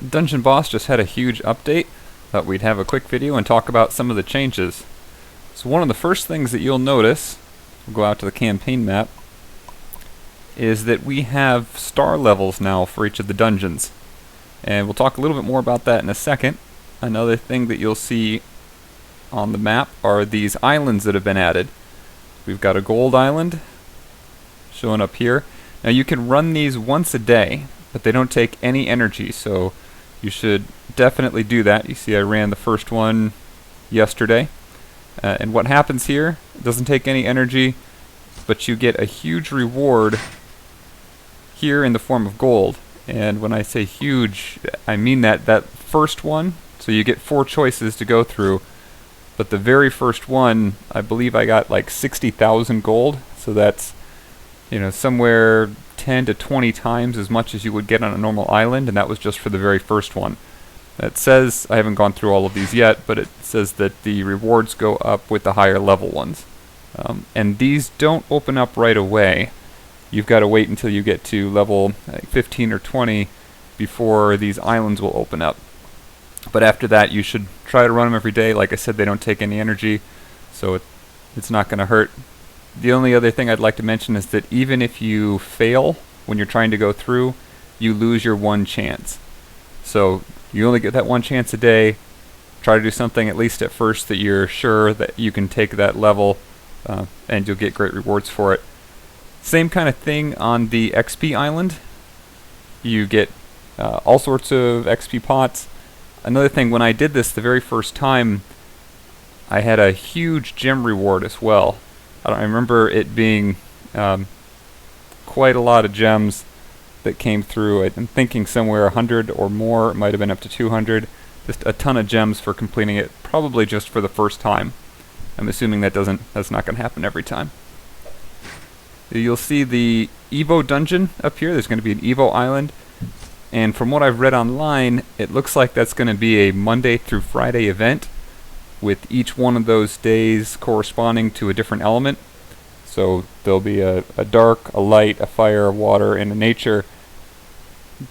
Dungeon Boss just had a huge update. Thought we'd have a quick video and talk about some of the changes. So one of the first things that you'll notice, we'll go out to the campaign map, is that we have star levels now for each of the dungeons. And we'll talk a little bit more about that in a second. Another thing that you'll see on the map are these islands that have been added. We've got a gold island showing up here. Now you can run these once a day, but they don't take any energy, so you should definitely do that. You see I ran the first one yesterday. And what happens here, it doesn't take any energy, but you get a huge reward here in the form of gold. And when I say huge, I mean that first one, so you get 4 choices to go through. But the very first one, I believe I got like 60,000 gold, so that's, you know, somewhere 10 to 20 times as much as you would get on a normal island, and that was just for the very first one. It says, I haven't gone through all of these yet, but it says that the rewards go up with the higher level ones. And these don't open up right away. You've got to wait until you get to level 15 or 20 before these islands will open up. But after that, you should try to run them every day. Like I said, they don't take any energy, so it's not going to hurt. The only other thing I'd like to mention is that even if you fail when you're trying to go through, you lose your 1 chance. So you only get that 1 chance a day. Try to do something at least at first that you're sure that you can take that level, and you'll get great rewards for it. Same kind of thing on the XP island. You get all sorts of XP pots. Another thing, when I did this the very first time, I had a huge gem reward as well. I remember it being quite a lot of gems that came through. I'm thinking somewhere 100 or more. It might have been up to 200. Just a ton of gems for completing it, probably just for the first time. I'm assuming that's not going to happen every time. You'll see the Evo dungeon up here. There's going to be an Evo island. And from what I've read online, it looks like that's going to be a Monday through Friday event, with each one of those days corresponding to a different element. So there'll be a dark, a light, a fire, a water, and a nature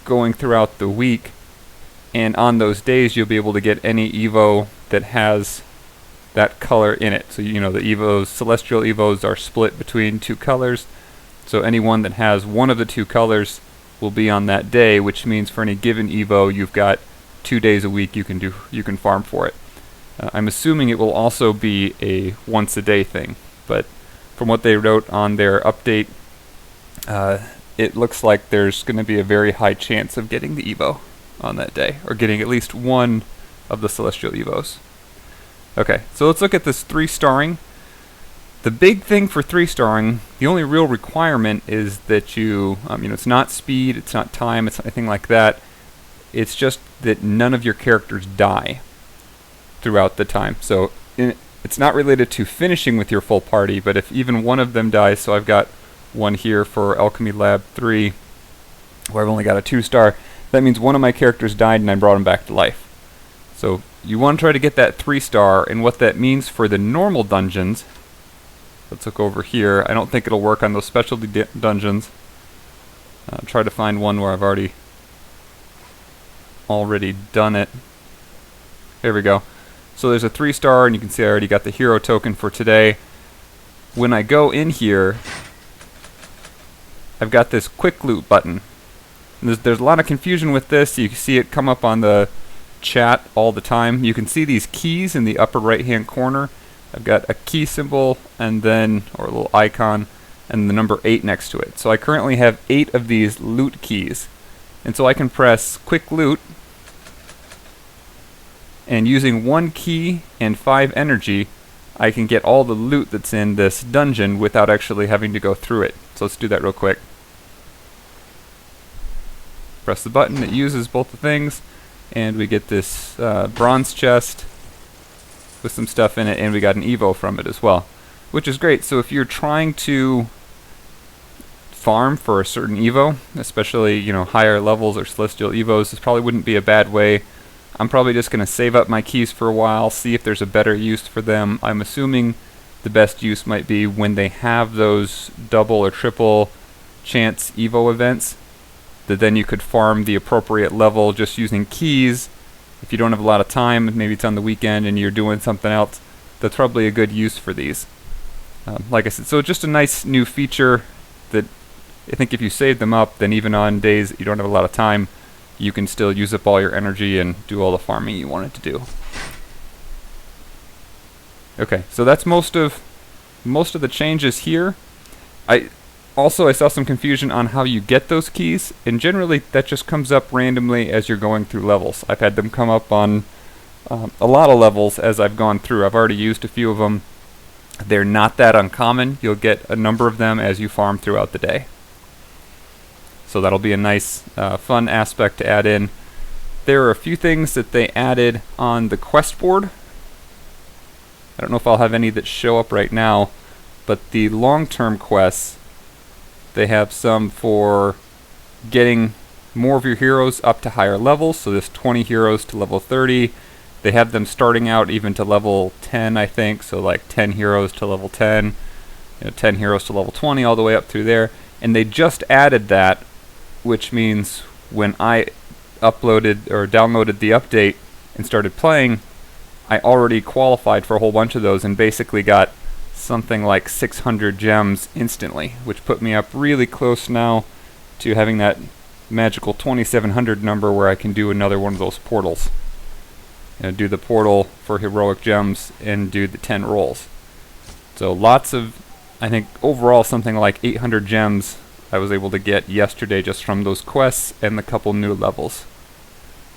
going throughout the week. And on those days, you'll be able to get any Evo that has that color in it. So, you know, the Evos, celestial Evos, are split between 2 colors. So any one that has one of the 2 colors will be on that day, which means for any given Evo, you've got 2 days a week you can farm for it. I'm assuming it will also be a once a day thing, but from what they wrote on their update, it looks like there's going to be a very high chance of getting the Evo on that day, or getting at least one of the Celestial Evos. Okay, so let's look at this 3-starring. The big thing for 3-starring, the only real requirement is that you know, it's not speed, it's not time, it's not anything like that. It's just that none of your characters die throughout the time. So it's not related to finishing with your full party, but if even one of them dies, so I've got one here for Alchemy Lab 3, where I've only got a 2-star, that means one of my characters died and I brought him back to life. So you want to try to get that 3-star, and what that means for the normal dungeons, let's look over here. I don't think it'll work on those specialty dungeons. Try to find one where I've already done it. There we go. So there's a 3-star, and you can see I already got the hero token for today. When I go in here, I've got this quick loot button. There's a lot of confusion with this. You can see it come up on the chat all the time. You can see these keys in the upper right hand corner. I've got a key symbol and then, or a little icon, and the number 8 next to it. So I currently have 8 of these loot keys. And so I can press quick loot, and using 1 key and 5 energy, I can get all the loot that's in this dungeon without actually having to go through it. So let's do that real quick. Press the button, it uses both the things, and we get this bronze chest with some stuff in it, and we got an Evo from it as well, which is great. So if you're trying to farm for a certain Evo, especially, you know, higher levels or Celestial Evos, this probably wouldn't be a bad way. I'm probably just going to save up my keys for a while, see if there's a better use for them. I'm assuming the best use might be when they have those double or triple chance Evo events. that then you could farm the appropriate level just using keys. If you don't have a lot of time, maybe it's on the weekend and you're doing something else, that's probably a good use for these. Like I said, so just a nice new feature that I think if you save them up, then even on days that you don't have a lot of time, you can still use up all your energy and do all the farming you wanted to do. Okay, so that's most of the changes here. I saw some confusion on how you get those keys, and generally that just comes up randomly as you're going through levels. I've had them come up on a lot of levels as I've gone through. I've already used a few of them. They're not that uncommon. You'll get a number of them as you farm throughout the day. So that'll be a nice, fun aspect to add in. There are a few things that they added on the quest board. I don't know if I'll have any that show up right now, but the long-term quests, they have some for getting more of your heroes up to higher levels, so there's 20 heroes to level 30. They have them starting out even to level 10, I think, so like 10 heroes to level 10, 10 heroes to level 20, all the way up through there. And they just added that, which means when I uploaded or downloaded the update and started playing, I already qualified for a whole bunch of those and basically got something like 600 gems instantly, which put me up really close now to having that magical 2700 number where I can do another one of those portals. Do the portal for heroic gems and do the 10 rolls. So lots of, I think overall something like 800 gems I was able to get yesterday just from those quests and the couple new levels.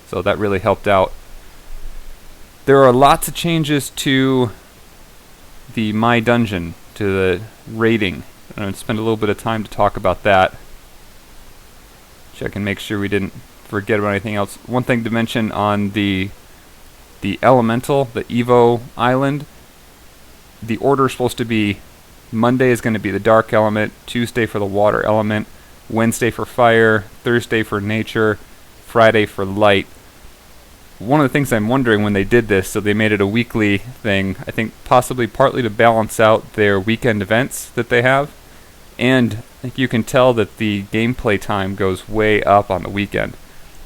So that really helped out. There are lots of changes to the My Dungeon, to the rating. I'm going to spend a little bit of time to talk about that. Check and make sure we didn't forget about anything else. One thing to mention on the elemental, the Evo Island, the order is supposed to be Monday is going to be the dark element, Tuesday for the water element, Wednesday for fire, Thursday for nature, Friday for light. One of the things I'm wondering when they did this, so they made it a weekly thing, I think possibly partly to balance out their weekend events that they have, and I think you can tell that the gameplay time goes way up on the weekend.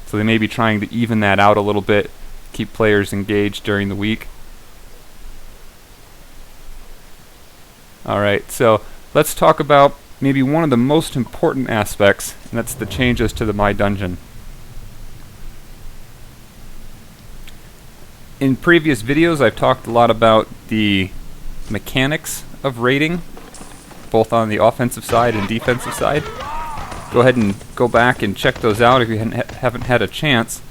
So they may be trying to even that out a little bit, keep players engaged during the week. Alright, so let's talk about maybe one of the most important aspects, and that's the changes to the My Dungeon. In previous videos I've talked a lot about the mechanics of raiding, both on the offensive side and defensive side. Go ahead and go back and check those out if you haven't had a chance.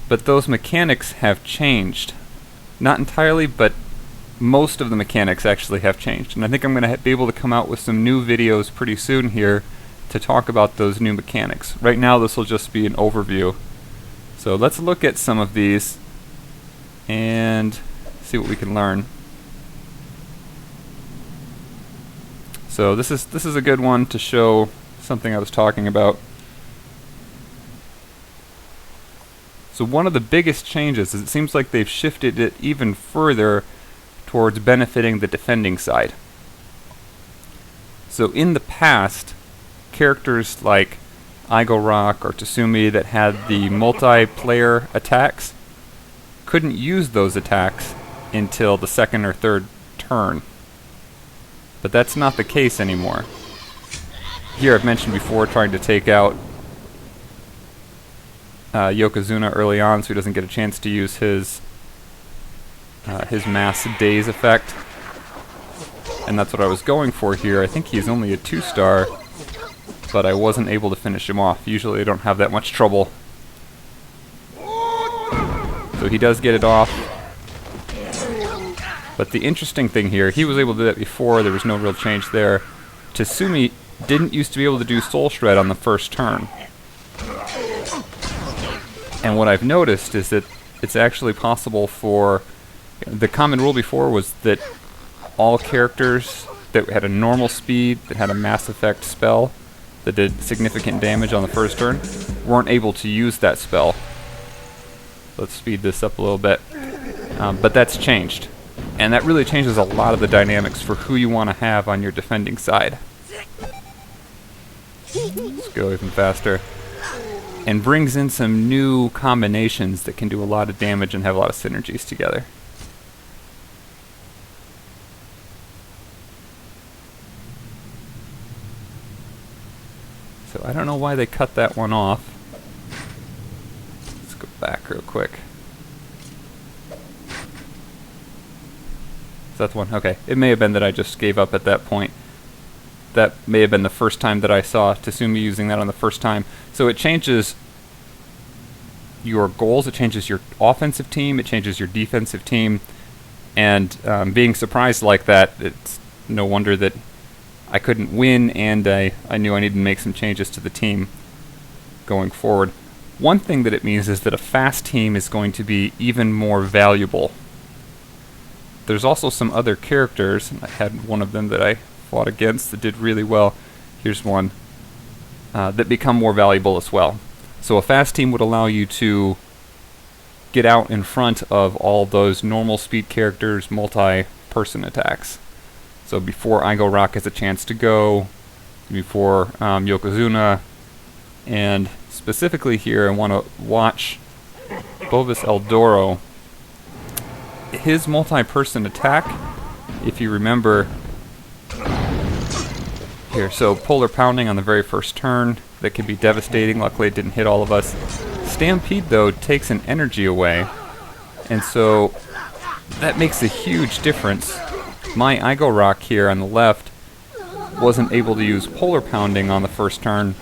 But those mechanics have changed. Not entirely, but most of the mechanics actually have changed. And I think I'm going to be able to come out with some new videos pretty soon here to talk about those new mechanics. Right now this will just be an overview. So let's look at some of these and see what we can learn. So this is a good one to show something I was talking about. So one of the biggest changes is it seems like they've shifted it even further towards benefiting the defending side. So in the past, characters like IGOROK or Tsumi that had the multiplayer attacks couldn't use those attacks until the second or third turn. But that's not the case anymore. Here I've mentioned before trying to take out Yokozuna early on so he doesn't get a chance to use his mass daze effect. And that's what I was going for here. I think he's only a 2-star, but I wasn't able to finish him off. Usually I don't have that much trouble. So he does get it off. But the interesting thing here, he was able to do that before, there was no real change there. Tsumi didn't used to be able to do Soul Shred on the first turn. And what I've noticed is that it's actually possible for... The common rule before was that all characters that had a normal speed, that had a mass effect spell, that did significant damage on the first turn, weren't able to use that spell. Let's speed this up a little bit. But that's changed. And that really changes a lot of the dynamics for who you want to have on your defending side. Let's go even faster. and brings in some new combinations that can do a lot of damage and have a lot of synergies together. So I don't know why they cut that one off. Let's go back real quick. Is that the one? Okay. It may have been that I just gave up at that point. That may have been the first time that I saw Tsumi using that on the first time. So it changes your goals, it changes your offensive team, it changes your defensive team, and being surprised like that, it's no wonder that I couldn't win, and I knew I needed to make some changes to the team going forward. One thing that it means is that a fast team is going to be even more valuable. There's also some other characters, and I had one of them that I fought against that did really well. Here's one that become more valuable as well. So a fast team would allow you to get out in front of all those normal speed characters, multi-person attacks. So before IGOROK has a chance to go, before Yokozuna, and specifically here I want to watch Bovus El Doro. His multi-person attack, if you remember, here, so Polar Pounding on the very first turn, that can be devastating. Luckily it didn't hit all of us. Stampede, though, takes an energy away, and so that makes a huge difference. My IGOROK here on the left wasn't able to use Polar Pounding on the first turn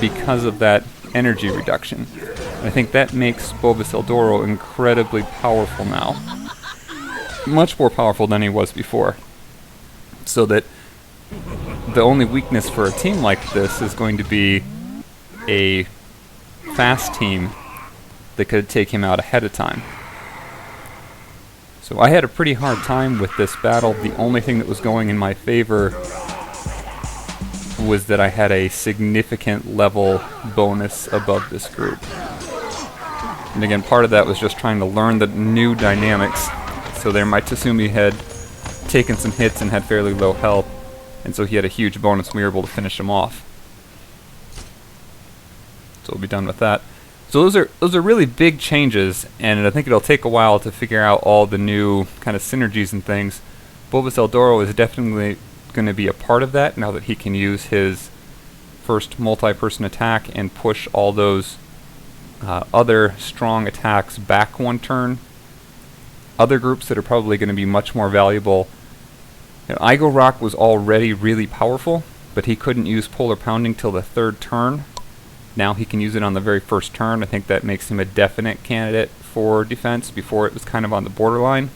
because of that energy reduction. And I think that makes Bovus El Doro incredibly powerful now. Much more powerful than he was before. So that the only weakness for a team like this is going to be a fast team that could take him out ahead of time. So I had a pretty hard time with this battle. The only thing that was going in my favor was that I had a significant level bonus above this group. And again, part of that was just trying to learn the new dynamics. So there, my Tsumi had taken some hits and had fairly low health, and so he had a huge bonus and we were able to finish him off. So we'll be done with that. So those are really big changes, and I think it'll take a while to figure out all the new kind of synergies and things. Bovus El Doro is definitely going to be a part of that now that he can use his first multi-person attack and push all those other strong attacks back one turn. Other groups that are probably going to be much more valuable. You know, IGOROK was already really powerful, but he couldn't use Polar Pounding till the third turn. Now he can use it on the very first turn. I think that makes him a definite candidate for defense. Before it was kind of on the borderline.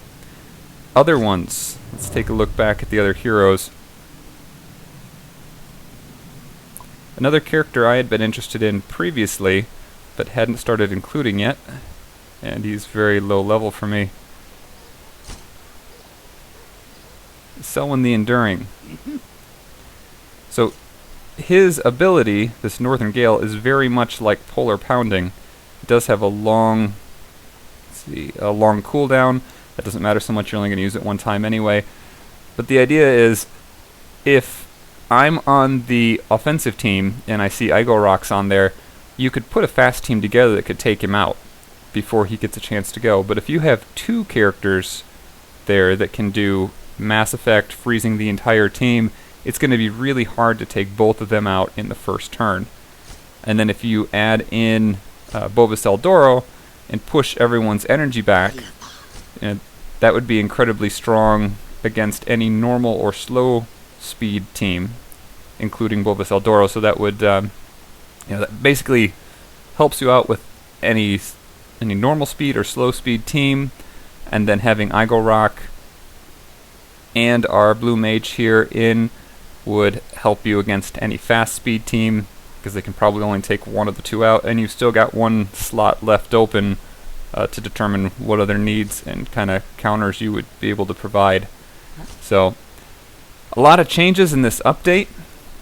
Other ones. Let's take a look back at the other heroes. Another character I had been interested in previously, but hadn't started including yet, and he's very low level for me. Selwyn the Enduring. So his ability, this Northern Gale, is very much like Polar Pounding. It does have a long, cooldown. That doesn't matter so much, you're only going to use it one time anyway. But the idea is, if I'm on the offensive team and I see IGOROK's on there, you could put a fast team together that could take him out before he gets a chance to go. But if you have two characters there that can do mass effect, freezing the entire team, it's going to be really hard to take both of them out in the first turn. And then if you add in Bovus El Doro and push everyone's energy back, that would be incredibly strong against any normal or slow speed team, including Bovus El Doro. So that would, that basically helps you out with any normal speed or slow speed team, and then having IGOROK and our blue mage here in would help you against any fast speed team, because they can probably only take one of the two out, and you've still got one slot left open to determine what other needs and kind of counters you would be able to provide. So a lot of changes in this update.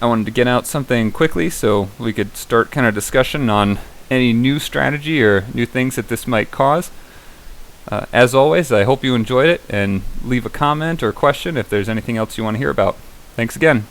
I wanted to get out something quickly so we could start kind of discussion on any new strategy or new things that this might cause. As always, I hope you enjoyed it, and leave a comment or question if there's anything else you want to hear about. Thanks again.